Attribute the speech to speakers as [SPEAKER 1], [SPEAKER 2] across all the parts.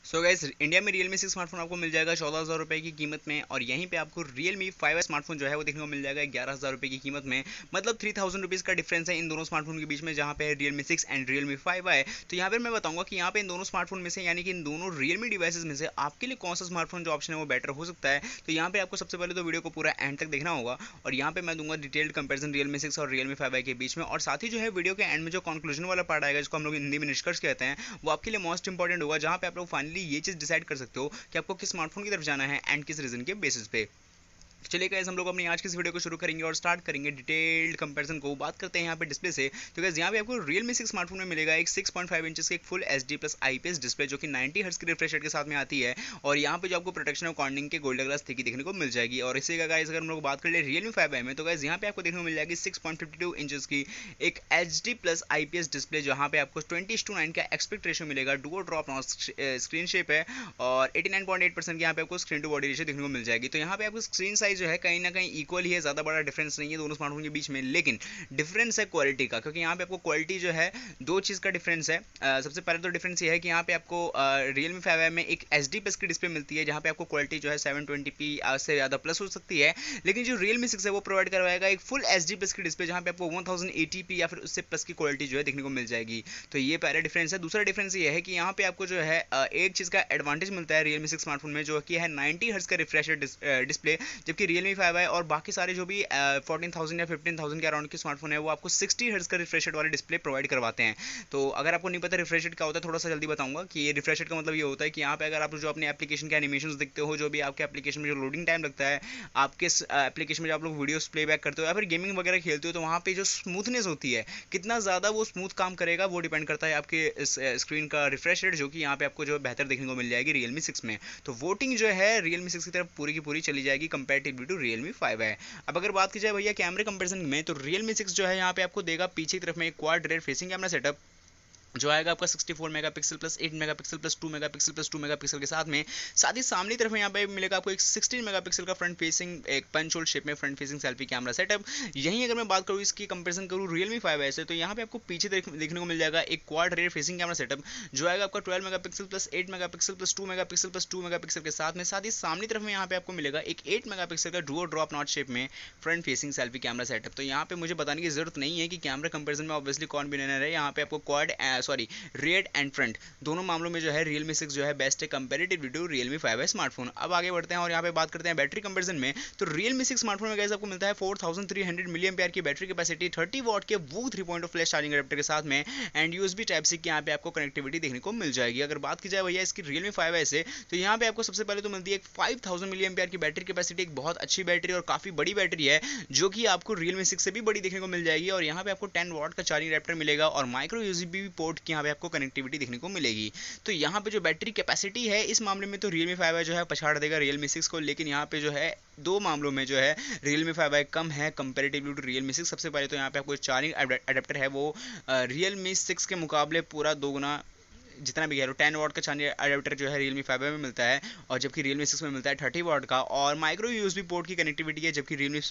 [SPEAKER 1] So guys, India में Realme 6 smartphone आपको मिल जाएगा 14,000 रुपए की कीमत में, और यहीं पे आपको Realme 5 स्मार्टफोन जो है वो देखने को मिल जाएगा 11,000 रुपए की कीमत में। मतलब 3,000 रुपीज़ का डिफरेंस है इन दोनों स्मार्टफोन के बीच में, जहाँ पे है Realme 6 एंड Realme 5 है। तो यहाँ पर मैं बताऊंगा कि यहाँ पे इन दोनों स्मार्टफोन में से, यानी कि इन दोनों Realme डिवाइसेस में से आपके लिए कौन सा स्मार्टफोन जो ऑप्शन है वो बेटर हो सकता है। तो यहाँ पे आपको सबसे पहले तो वीडियो को पूरा एंड तक देखना होगा, और यहाँ पे मैं दूंगा डिटेल्ड कंपेरिजन Realme 6 और Realme 5 के बीच में। और साथ ही जो है वीडियो के एंड में जो कंक्लूजन वाला पार्ट आएगा, जिसको हम लोग हिंदी में निष्कर्ष कहते हैं, वो आपके लिए मोस्ट इंपॉर्टेंट होगा, जहाँ पे आप लोग फाइनली ये चीज़ डिसाइड कर सकते हो कि आपको किस स्मार्टफोन की तरफ जाना है एंड किस रीजन के बेसिस पे। चलिए गाइस, हम लोग अपनी आज की इस वीडियो को शुरू करेंगे और स्टार्ट करेंगे डिटेल्ड कंपैरिजन को। बात करते हैं यहाँ पे डिस्प्ले से। तो गाइस, यहाँ पे आपको Realme 6 स्मार्टफोन में मिलेगा एक 6.5 इंचेस की एक full HD plus IPS display, जो कि 90 हर्ट्ज के रिफ्रेश रेट के साथ में आती है। और यहाँ पे जो आपको प्रोटेक्शन और कॉर्निंग के गोल्डन ग्लास थिकी देखने को मिल जाएगी। और इसी का गाइस, अगर हम लोग बात कर ले Realme 5 में, तो गाइस यहाँ पे आपको देखने को मिल जाएगी 6.52 इंचेस की एक HD प्लस IPS डिस्प्ले, जहाँ पे आपको 20:9 का एक्सपेक्ट रेशियो मिलेगा। डुओ ड्रॉप स्क्रीन शेप है, और 89.8% की यहाँ पे आपको स्क्रीन टू बॉडी रेशियो देखने को मिल जाएगी। तो यहाँ पे आपको स्क्रीन साइज जो है कहीं ना कहीं इक्वल ही है, ज़्यादा बड़ा डिफरेंस नहीं है दोनों स्मार्टफोन के बीच में। लेकिन डिफरेंस है क्वालिटी का, क्योंकि यहाँ पे आपको क्वालिटी जो है दो चीज़ का डिफरेंस है। सबसे पहले तो डिफरेंस ये है कि यहाँ पे आपको Realme 5 में एक HD प्लस की डिस्प्ले मिलती है, जहाँ पे आपको क्वालिटी जो है 720p से ज़्यादा प्लस हो सकती है। लेकिन जो Realme 6 है वो प्रोवाइड करवाएगा एक फुल HD प्लस की डिस्प्ले, जहाँ पे आपको 1080p या फिर उससे प्लस की क्वालिटी जो है देखने को मिल जाएगी। तो ये पहला डिफरेंस है। दूसरा डिफरेंस ये है कि यहाँ पे आपको जो है एक चीज़ का एडवांटेज मिलता है Realme 6 स्मार्टफोन में, जो कि है 90 हर्ट्ज का रिफ्रेश डिस्प्ले, जबकि Realme 5 है और बाकी सारे जो भी 14,000 या 15,000 के अराउंड के स्मार्टफोन है वो आपको 60 हर्ट्ज का रिफ्रेश रेट वाले डिस्प्ले प्रोवाइड करवाते हैं। तो अगर आपको नहीं पता रिफ्रेश रेट क्या होता है, थोड़ा सा जल्दी बताऊंगा कि ये रिफ्रेश रेट का मतलब ये होता है कि यहाँ पे अगर आप जो अपने एप्लीकेशन के एनिमेशंस देखते हो, जो भी आपके एप्लीकेशन में जो लोडिंग टाइम लगता है, आपके एप्लीकेशन में जो आप लोग वीडियोस प्लेबैक करते हो या फिर गेमिंग वगैरह खेलते हो, तो वहाँ पे जो स्मूथनेस होती है, कितना ज़्यादा वो स्मूथ काम करेगा, वो डिपेंड करता है आपके स्क्रीन का रिफ्रेश रेट, जो कि यहाँ पे आपको जो बेहतर देखने को मिल जाएगी Realme 6 में। तो वोटिंग जो है Realme 6 की तरफ पूरी की पूरी चली जाएगी कंपेरेटिवली टू Realme 5 है। अब अगर बात की जाए भैया कैमरे कंपैरिजन में, तो Realme 6 जो है यहाँ पे आपको देगा पीछे की तरफ में एक quad rear facing camera setup, जो आएगा आपका 64 megapixel plus 8 megapixel plus 2 megapixel plus 2 megapixel के साथ में। साथ ही सामने तरफ में यहाँ पे मिलेगा आपको एक 16 मेगापिक्सल का फ्रंट फेसिंग एक पंच होल शेप में front facing selfie camera setup. यहीं अगर मैं बात करूँ इसकी कंपैरिजन करूँ Realme 5 से, तो यहाँ पे आपको पीछे देखने को मिल जाएगा एक quad rear facing camera setup, जो आएगा आपका 12 megapixel plus 8 megapixel plus 2 megapixel plus 2 megapixel के साथ में। साथ ही सामने तरफ में यहाँ पे आपको मिलेगा एक 8 मेगापिक्सल का डुओ ड्रॉप नॉट शेप में front facing selfie camera setup. तो यहाँ पे मुझे बताने की जरूरत नहीं है कि कैमरा कंपैरिजन में ऑब्वियसली कौन विनर है। यहाँ पे आपको क्वाड रेयर एंड फ्रंट दोनों मामलों में जो है Realme 6 जो है बेस्ट है कंपैरेटिव टू Realme 5 स्मार्टफोन। अब आगे बढ़ते हैं और यहाँ पे बात करते हैं बैटरी कंपैरिजन में। तो Realme 6 स्मार्टफोन में गाइस आपको मिलता है 4300 मिली एम्पियर की बैटरी कैपेसिटी, 30 वॉट के वो 3.0 फ्लैश चार्जिंग अडेप्टर के साथ में, एंड USB टाइप सी की यहाँ पे आपको कनेक्टिविटी देखने को मिल जाएगी। अगर बात की जाए भैया इसकी Realme 5 से, तो यहाँ पे आपको सबसे पहले तो मिलती है एक 5000 मिली एम्पियर की बैटरी कैपेसिटी, एक बहुत अच्छी बैटरी और काफी बड़ी बैटरी है, जो कि आपको Realme 6 से भी बड़ी देखने को मिल जाएगी। और यहाँ पे आपको 10 वॉट का चार्जिंग अडेप्टर मिलेगा, और माइक्रो USB पोर्ट की यहाँ पे आपको कनेक्टिविटी देखने को मिलेगी। तो यहाँ पे जो बैटरी कैपेसिटी है इस मामले में तो Realme 5 जो है पछाड़ देगा Realme 6 को। लेकिन यहाँ पे जो है दो मामलों में जो है Realme 5 कम है कंपैरेटिवली टू Realme 6। सबसे पहले तो यहाँ पे आपको चार्जिंग अडेप्टर है वो Realme 6 के मुकाबले पूरा दोगुना, जितना भी कह लो 10 वॉट का चार्जिंग अडेप्टर जो है Realme 5 में मिलता है, और जबकि Realme 6 में मिलता है 30 वॉट का। और माइक्रो USB पोर्ट की कनेक्टिविटी है, जबकि Realme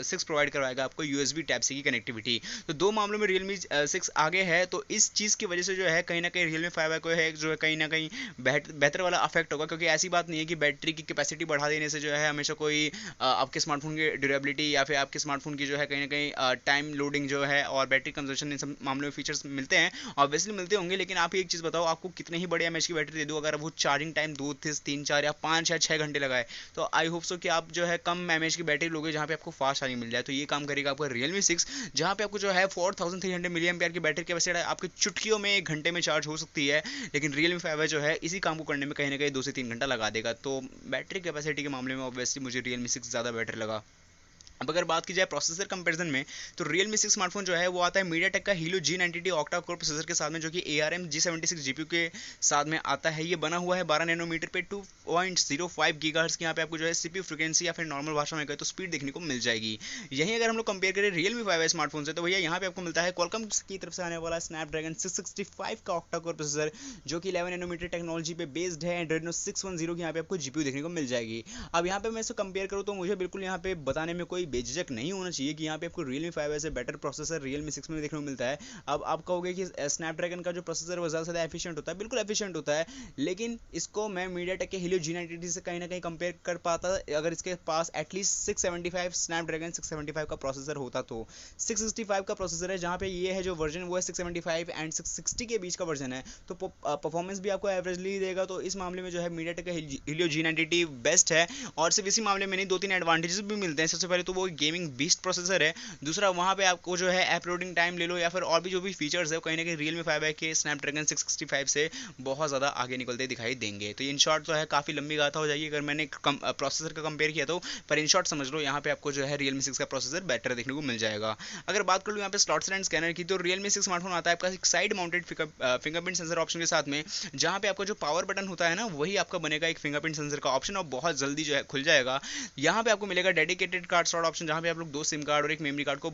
[SPEAKER 1] 6 प्रोवाइड करवाएगा आपको USB टाइप सी की कनेक्टिविटी। तो दो मामलों में Realme 6 आगे है। तो इस चीज़ की वजह से जो है कहीं ना कहीं Realme 5 को है जो है कहीं ना कहीं बेहतर वाला अफेक्ट होगा, क्योंकि ऐसी बात नहीं है कि बैटरी की कैपेसिटी बढ़ा देने से जो है हमेशा कोई आपके स्मार्टफोन की ड्यूरेबिलिटी या फिर आपके स्मार्टफोन की जो है कहीं ना कहीं टाइम लोडिंग जो है और बैटरी कंजप्शन इन सब मामलों में फीचर्स मिलते हैं, ऑब्वियसली मिलते होंगे। लेकिन आप एक चीज़ बताओ, आपको कितने ही बड़े एमएच की बैटरी दे दो, अगर वो चार्जिंग टाइम 2 3 4 या 5 या 6 घंटे लगाए, तो आई होप सो कि आप जो है कम एमएच की बैटरी लोगे जहाँ पे आपको फास्ट चार्जिंग मिल जाए। तो ये काम करेगा आपका Realme 6, जहाँ पे आपको जो है 4300 मिली एम्पियर की बैटरी कैपेसिटी आपकी चुटकियों में 1 घंटे में चार्ज हो सकती है। लेकिन Realme 5 जो है इसी काम को करने में कहीं ना कहीं 2 से 3 घंटा लगा देगा। तो बैटरी कैपेसिटी के मामले में ऑब्वियसली मुझे Realme 6 ज़्यादा बेटर लगा। अब अगर बात की जाए प्रोसेसर कंपैरिजन में, तो Realme 6 स्मार्टफोन जो है वो आता है MediaTek का Helio G90T octa core processor के साथ में, जो कि ARM G76 GPU के साथ में आता है। ये बना हुआ है 12 नैनोमीटर पे 2.05 गीगाहर्ट्ज़ की यहाँ पे आपको जो है CPU फ्रिक्वेंसी या फिर नॉर्मल भाषा में कहे तो स्पीड देखने को मिल जाएगी। यहीं अगर हम लोग कंपेयर करें Realme 5 स्मार्टफोन से, तो भैया यहाँ पे आपको मिलता है Qualcomm की तरफ से आने वाला Snapdragon 665 का ऑक्टा कोर प्रोसेसर, जो कि 11 नैनोमीटर टेक्नोलॉजी पे बेस्ड है, एंड Adreno 610 की यहाँ पे आपको GPU देखने को मिल जाएगी। अब यहाँ पे मैं इसको कंपेयर करूँ तो मुझे बिल्कुल यहाँ पे बताने में कोई बेझिझक नहीं होना चाहिए कि यहाँ पे आपको Realme 5 से बेटर प्रोसेसर Realme 6 में देखने को मिलता है। अब आप कहोगे कि स्नैपड्रैगन का जो प्रोसेसर है वो ज़्यादा से ज़्यादा एफिशिएंट होता है, बिल्कुल एफिशिएंट होता है, लेकिन इसको मैं MediaTek के Helio G90T से कहीं ना कहीं कंपेयर कर पाता अगर इसके पास एटलीस्ट 675 स्नैपड्रैगन 675 का प्रोसेसर होता। तो 665 का प्रोसेसर है, जहाँ पे ये है जो वर्जन वो है 675 एंड 660 के बीच का वर्जन है, तो परफॉर्मेंस भी आपको एवरेजली देगा। तो इस मामले में जो है MediaTek का Helio G90T बेस्ट है। और सिर्फ इसी मामले में नहीं, 2-3 एडवांटेजेस भी मिलते हैं। सबसे पहले तो वो गेमिंग बीस्ट प्रोसेसर है, दूसरा वहाँ पे आपको जो है ऐप लोडिंग टाइम ले लो या फिर और भी जो भी फीचर्स है कहीं ना कहीं Realme 5 के स्नैपड्रैगन 665 से बहुत ज़्यादा आगे निकलते दिखाई देंगे। तो इन शॉर्ट तो है काफ़ी लंबी गाथा हो जाएगी अगर मैंने प्रोसेसर का कंपेयर किया तो, पर इन शॉर्ट समझ लो यहाँ पे आपको जो है Realme 6 का प्रोसेसर बेटर देखने को मिल जाएगा। अगर बात कर लूँ यहाँ पे स्लॉट्स एंड स्कैनर की, तो Realme 6 स्मार्टफोन आता है आपका एक side mounted fingerprint sensor option के साथ में, जहाँ पे आपका जो पावर बटन होता है ना वही आपका बनेगा एक फिंगरप्रिंट सेंसर का ऑप्शन और बहुत जल्दी जो है खुल जाएगा। यहाँ पे आपको मिलेगा डेडिकेटेड कार्ड स्लॉट ऑप्शन, जहाँ पे आप लोग 2 सिम कार्ड और एक मेमोरी कार्ड को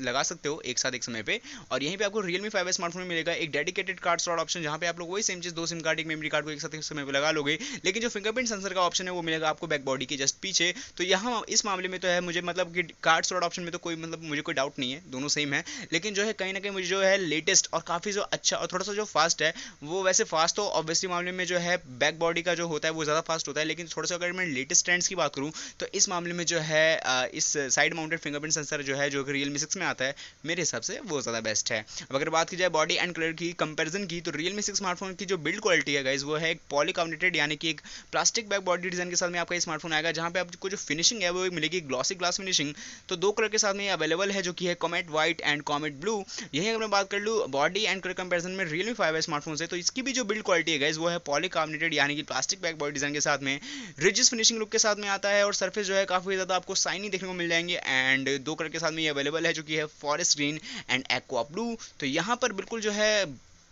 [SPEAKER 1] लगा सकते हो एक साथ एक समय पे। और यहीं पे आपको Realme 5 स्मार्टफोन में मिलेगा एक डेडिकेटेड कार्ड स्लॉट ऑप्शन, जहाँ पे आप लोग वही सेम चीज 2 सिम कार्ड एक मेमोरी कार्ड को एक साथ एक समय पे लगा लोगे, लेकिन जो फिंगरप्रिंट सेंसर का ऑप्शन है वो मिलेगा आपको बैक बॉडी के जस्ट पीछे। तो यहाँ इस मामले में तो है मुझे मतलब कि कार्ड स्लॉट ऑप्शन में तो कोई मतलब मुझे कोई डाउट नहीं है, दोनों सेम है, लेकिन जो है कहीं ना कहीं मुझे जो है लेटेस्ट और काफ़ी जो अच्छा और थोड़ा सा जो फास्ट है वो, वैसे फास्ट तो ऑब्वियसली मामले में जो है बैक बॉडी का जो होता है वो ज़्यादा फास्ट होता है, लेकिन थोड़ा सा अगर मैं लेटेस्ट ट्रेंड्स की बात करूँ तो इस मामले में जो है इस साइड माउंटेड फिंगरप्रिंट सेंसर जो है जो Realme 6 में आता है मेरे हिसाब से वो ज़्यादा बेस्ट है। अब अगर बात की जाए बॉडी एंड कलर की कंपैरिजन की, तो Realme 6 स्मार्टफोन की जो बिल्ड क्वालिटी है गाइस वो है एक पॉलीकार्बोनेटेड यानी कि एक प्लास्टिक बैक बॉडी डिजाइन के साथ में आपका स्मार्टफोन आएगा, जहाँ पे आपको जो फिनिशिंग है वो मिलेगी ग्लॉसी ग्लास फिनिशिंग। तो 2 कलर के साथ में अवेलेबल है जो कि है comet white and comet blue. यही अगर मैं बात कर लूँ बॉडी एंड कलर कंपैरिजन में Realme 5 स्मार्टफोन से, तो इसकी भी जो बिल्ड क्वालिटी है गाइस वो है पॉलीकार्बोनेटेड यानी कि प्लास्टिक बैक बॉडी डिजाइन के साथ में रिजिड फिनिशिंग लुक के साथ में आता है, और सरफेस जो है काफी ज्यादा आपको शाइनी देखने को मिल जाएंगे। एंड 2 कलर के साथ में ये अवेलेबल है जो कि है forest green and aqua blue. तो यहाँ पर बिल्कुल जो है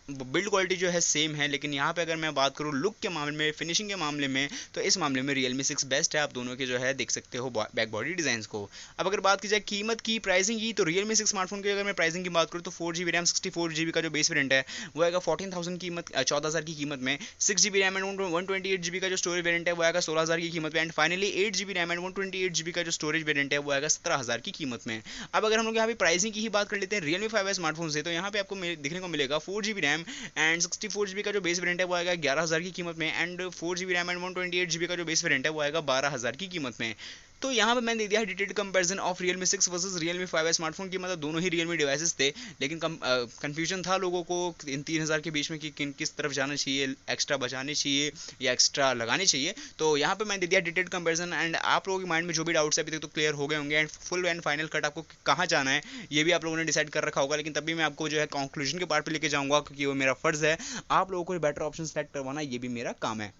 [SPEAKER 1] बिल्ड क्वालिटी जो है सेम है, लेकिन यहाँ पे अगर मैं बात करूँ लुक के मामले में, फिनिशिंग के मामले में, तो इस मामले में Realme 6 बेस्ट है। आप दोनों के जो है देख सकते हो बैक बॉडी डिजाइंस को। अब अगर बात की जाए कीमत की, प्राइसिंग की, तो Realme 6 स्मार्टफोन की अगर मैं प्राइसिंग की बात करूँ तो 4GB रैम 64GB का जो बेस वेरिएंट है वो आएगा 14,000 कीमत 14,000 की कीमत में। 6GB रैम एंड 128GB का जो स्टोरेज वेरिएंट है वो आएगा 16,000 की कीमत में। And finally 8GB RAM and 128GB का जो स्टोरेज वेरिएंट है वो आएगा 17,000 की कीमत में। अब अगर हम लोग यहाँ पे प्राइसिंग की ही बात कर लेते हैं Realme 5 स्मार्टफोन से, तो यहाँ पे आपको देखने को मिलेगा 4GB रैम एंड 64GB का जो बेस वेरिएंट है वो आएगा 11,000 की कीमत में। And 4GB RAM and 128GB का जो बेस वेरिएंट है वो आएगा 12,000 की कीमत में। तो यहाँ पे मैंने दे दिया है detailed comparison of Realme 6 versus Realme 5 smartphone की, मतलब दोनों ही Realme डिवाइसेस थे, लेकिन कंफ्यूजन था लोगों को इन 3,000 के बीच में कि किस तरफ जाना चाहिए, एक्स्ट्रा बचाने चाहिए या एक्स्ट्रा लगाने चाहिए। तो यहाँ पे मैंने दे दिया डिटेल्ड कंपैरिजन, एंड आप लोगों के माइंड में जो भी डाउट्स है अभी तक तो क्लियर हो गए होंगे। And full and final cut आपको कहाँ जाना है ये भी आप लोगों ने डिसाइड कर रखा होगा, लेकिन तभी मैं आपको जो है कंक्लूजन के पार्ट पे लेके जाऊँगा, क्योंकि वो मेरा फर्ज है। आप लोगों को बेटर ऑप्शन सेलेक्ट करवाना ये भी मेरा काम है।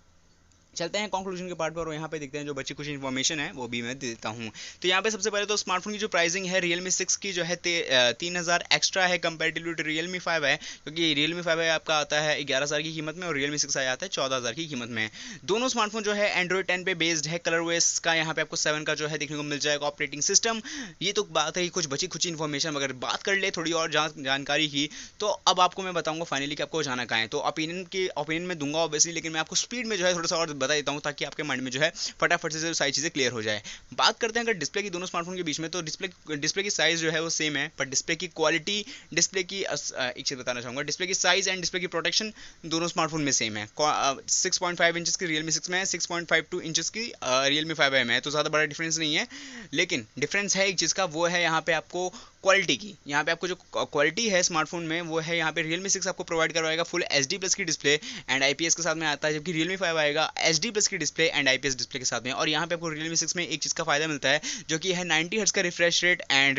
[SPEAKER 1] चलते हैं कंक्लूजन के पार्ट पर, और यहाँ पे देखते हैं जो बची कुछ इन्फॉर्मेशन है वो भी मैं दे देता हूँ। तो यहाँ पे सबसे पहले तो स्मार्टफोन की जो प्राइसिंग है Realme 6 की जो है 3,000 एक्स्ट्रा है कंपेरेटिवली टू Realme 5 है, क्योंकि Realme 5 है आपका आता है 11,000 की कीमत में और Realme 6 आया आता है 14,000 की कीमत में। दोनों स्मार्टफोन जो है Android 10 पे बेस्ड है, कलर OS का यहाँ पे आपको 7 का जो है देखने को मिल जाएगा ऑपरेटिंग सिस्टम। ये तो बात है कुछ बची कुछ इन्फॉर्मेशन। अगर बात कर ले थोड़ी और जानकारी की, तो अब आपको मैं बताऊंगा फाइनली कि आपको जाना कहाँ है। तो ओपिनियन में दूंगा ऑब्वियसली, लेकिन मैं आपको स्पीड में जो है थोड़ा सा और बता देता हूँ ताकि आपके माइंड में जो है फटाफट से सारी चीज़ें क्लियर हो जाए। बात करते हैं अगर डिस्प्ले की दोनों स्मार्टफोन के बीच में, तो डिस्प्ले की साइज जो है वो सेम है, पर डिस्प्ले की क्वालिटी, डिस्प्ले की एक चीज़ बताना चाहूँगा, डिस्प्ले की साइज एंड डिस्प्ले की प्रोटेक्शन दोनों स्मार्टफोन में सेम है। 6.5 इंचेस की Realme 6 में है, 6.52 इंचेस की Realme 5 में है, तो ज़्यादा बड़ा डिफरेंस नहीं है। लेकिन डिफरेंस है एक चीज़ का, वो है यहाँ पे आपको क्वालिटी की। यहाँ पे आपको जो क्वालिटी है स्मार्टफोन में वो है यहाँ पे Realme 6 आपको प्रोवाइड करवाएगा फुल HD+ की डिस्प्ले एंड IPS के साथ में आता है, जबकि Realme 5 आएगा HD+ की डिस्प्ले एंड IPS डिस्प्ले के साथ में। और यहाँ पे आपको Realme 6 में एक चीज़ का फायदा मिलता है जो कि है 90 हर्ट्ज का refresh rate, and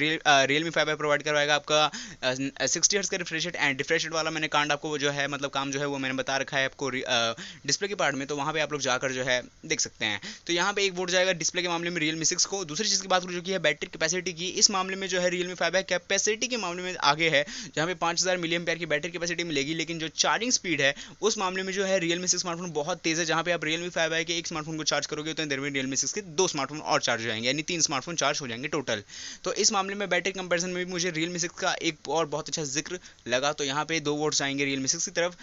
[SPEAKER 1] Realme 5 provide करवाएगा आपका 60 हर्ट्ज का refresh rate. And refresh rate वाला मैंने कांड आपको जो है मतलब काम जो है वो मैंने बता रखा है आपको डिस्प्ले के पार्ट में, तो वहाँ पे आप लोग जाकर जो है देख सकते हैं। तो यहाँ पे एक वोट जाएगा डिस्प्ले के मामले में Realme 6 को। दूसरी चीज़ की बात करूँ जो कि है बैटरी कैपेसिटी की, इस मामले में जो है Realme 5 है कैपेसिटी के मामले में आगे है, जहाँ पे 5000 मिली एम्पेयर की बैटरी कैपेसिटी मिलेगी, लेकिन जो चार्जिंग स्पीड है उस मामले में जो है Realme 6 स्मार्टफोन बहुत तेज है। जहाँ पे आप Realme 5 के एक स्मार्टफोन को चार्ज करोगे तो देर में Realme 6 के 2 स्मार्टफोन और चार्ज हो जाएंगे, यानी 3 स्मार्टफोन चार्ज हो जाएंगे टोटल। तो इस मामले में बैटरी कंपैरिजन में भी मुझे Realme 6 का एक और बहुत अच्छा जिक्र लगा, तो यहाँ पे 2 वोट्स आएंगे Realme 6 की तरफ।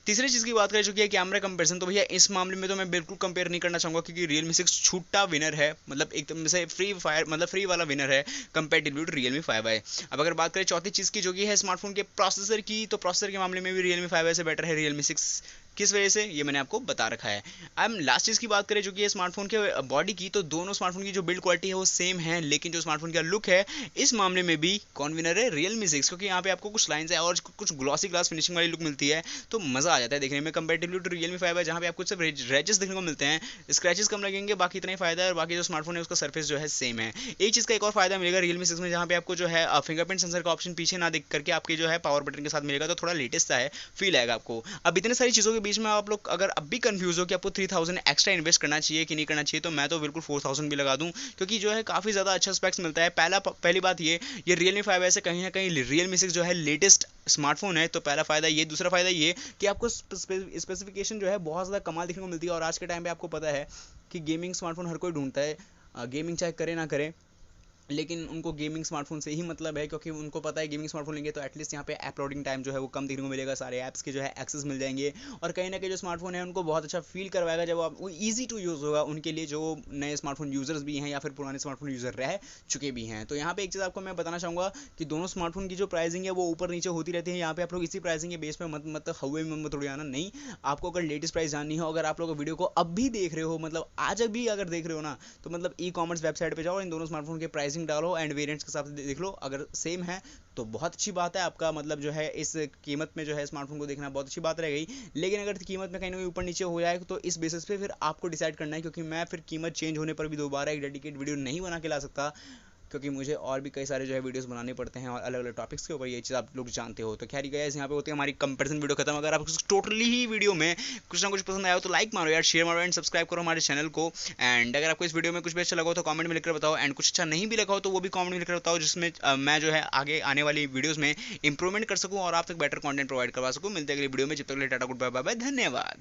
[SPEAKER 1] तीसरी चीज़ की बात करें जो कि है कैमरा कंपैरिजन, तो भैया इस मामले में तो मैं बिल्कुल कंपेयर नहीं करना चाहूँगा क्योंकि Realme 6 छूटा विनर है, मतलब एकदम से फ्री फायर, मतलब फ्री वाला विनर है कंपेरेटिवली टू Realme 5i। अब अगर बात करें चौथी चीज़ की जो कि है स्मार्टफोन के प्रोसेसर की, तो प्रोसेसर के मामले में भी Realme 5i से बेटर है Realme 6। किस वजह से ये मैंने आपको बता रखा है। अब लास्ट चीज़ की बात करें जो कि है स्मार्टफोन के बॉडी की, तो दोनों स्मार्टफोन की जो बिल्ड क्वालिटी है वो सेम है, लेकिन जो स्मार्टफोन का लुक है इस मामले में भी कौन विनर है, Realme 6, क्योंकि यहाँ पे आपको कुछ लाइन्स है और कुछ ग्लॉसी ग्लास फिनिशिंग वाली लुक मिलती है, तो मज़ा आ जाता है देखने में कंपेरेटिवली टू Realme 5i, जहाँ पे आपको सिर्फ रैचेस देखने को मिलते हैं, स्क्रैचेस कम लगेंगे, बाकी इतना ही फायदा है। और बाकी जो स्मार्टफोन है उसका सरफेस जो है सेम है। एक चीज़ का एक और फायदा मिलेगा Realme 6 में, जहाँ पे आपको जो है फिंगरप्रिंट सेंसर का ऑप्शन पीछे ना दिख करके आपके जो है पावर बटन के साथ मिलेगा, तो थोड़ा लेटेस्ट सा है, फील आएगा आपको। अब इतने सारी चीज़ों के बीच में आप लोग अगर अब भी कंफ्यूज हो कि आपको 3000 एक्स्ट्रा इन्वेस्ट करना चाहिए कि नहीं करना चाहिए, तो मैं तो बिल्कुल 4000 भी लगा दूं, क्योंकि जो है काफ़ी ज़्यादा अच्छा स्पेक्स मिलता है। पहली बात ये Realme 5i से कहीं ना कहीं Realme 6 जो है लेटेस्ट स्मार्टफोन है, तो पहला फ़ायदा ये। दूसरा फ़ायदा ये कि आपको स्पेसिफिकेशन जो है बहुत ज़्यादा कमाल देखने को मिलती है, और आज के टाइम पे आपको पता है कि गेमिंग स्मार्टफोन हर कोई ढूंढता है, गेमिंग चाहे करे ना करे, लेकिन उनको गेमिंग स्मार्टफोन से ही मतलब है, क्योंकि उनको पता है गेमिंग स्मार्टफोन लेंगे तो एटलीस्ट यहाँ पे ऐप लोडिंग टाइम जो है वो कम देखने को मिलेगा, सारे ऐप्स के जो है एक्सेस मिल जाएंगे, और कहीं ना कहीं जो स्मार्टफोन है उनको बहुत अच्छा फील करवाएगा जब वो ईजी टू यूज़ होगा उनके लिए, जो नए स्मार्टफोन यूज़र्स भी हैं या फिर पुराने स्मार्टफोन यूज़र रह चुके भी हैं। तो यहाँ पे एक चीज़ आपको मैं बताना चाहूँगा कि दोनों स्मार्टफोन की जो प्राइसिंग है वो ऊपर नीचे होती रहती है। यहाँ पे आप लोग इसी प्राइसिंग के बेस पे मत हवे में मत उड़ जाना, नहीं। आपको अगर लेटेस्ट प्राइस जाननी हो, अगर आप लोग वीडियो को अब भी देख रहे हो, मतलब आज भी अगर देख रहे हो ना, तो मतलब ई-कॉमर्स वेबसाइट पे जाओ, इन दोनों स्मार्टफोन के प्राइसिंग डालो एंड वेरिएंट्स के हिसाब से देख लो, अगर सेम है तो बहुत अच्छी बात है। आपका मतलब जो है इस कीमत में जो है स्मार्टफोन को देखना बहुत अच्छी बात रह गई, लेकिन अगर कीमत में कहीं ना कहीं ऊपर नीचे हो जाए तो इस बेसिस पे फिर आपको डिसाइड करना है, क्योंकि मैं फिर कीमत चेंज होने पर भी दोबारा एक डेडिकेट वीडियो नहीं बना के ला सकता, क्योंकि मुझे और भी कई सारे जो है वीडियोस बनाने पड़ते हैं और अलग अलग टॉपिक्स के ऊपर, ये चीज़ आप लोग जानते हो। तो खैर गाइस, यहाँ पे होती है हमारी कंपैरिजन वीडियो खत्म। अगर आपको टोटली ही वीडियो में कुछ ना कुछ पसंद आया हो तो लाइक मारो यार, शेयर मारो एंड सब्सक्राइब करो हमारे चैनल को। एंड अगर आपको इस वीडियो में कुछ भी अच्छा लगा हो तो कमेंट में लिखकर बताओ, एंड कुछ अच्छा नहीं भी लगा हो तो वो भी कमेंट में लिखकर बताओ, जिसमें मैं जो है आगे आने वाली वीडियोज़ में इंप्रूवमेंट कर सकूँ और आप तक बेटर कॉन्टेंट प्रोवाइड करवा सकूँ। मिलते हैं अगली वीडियो में, जब तक के लिए टाटा गुड बाय बाय, धन्यवाद।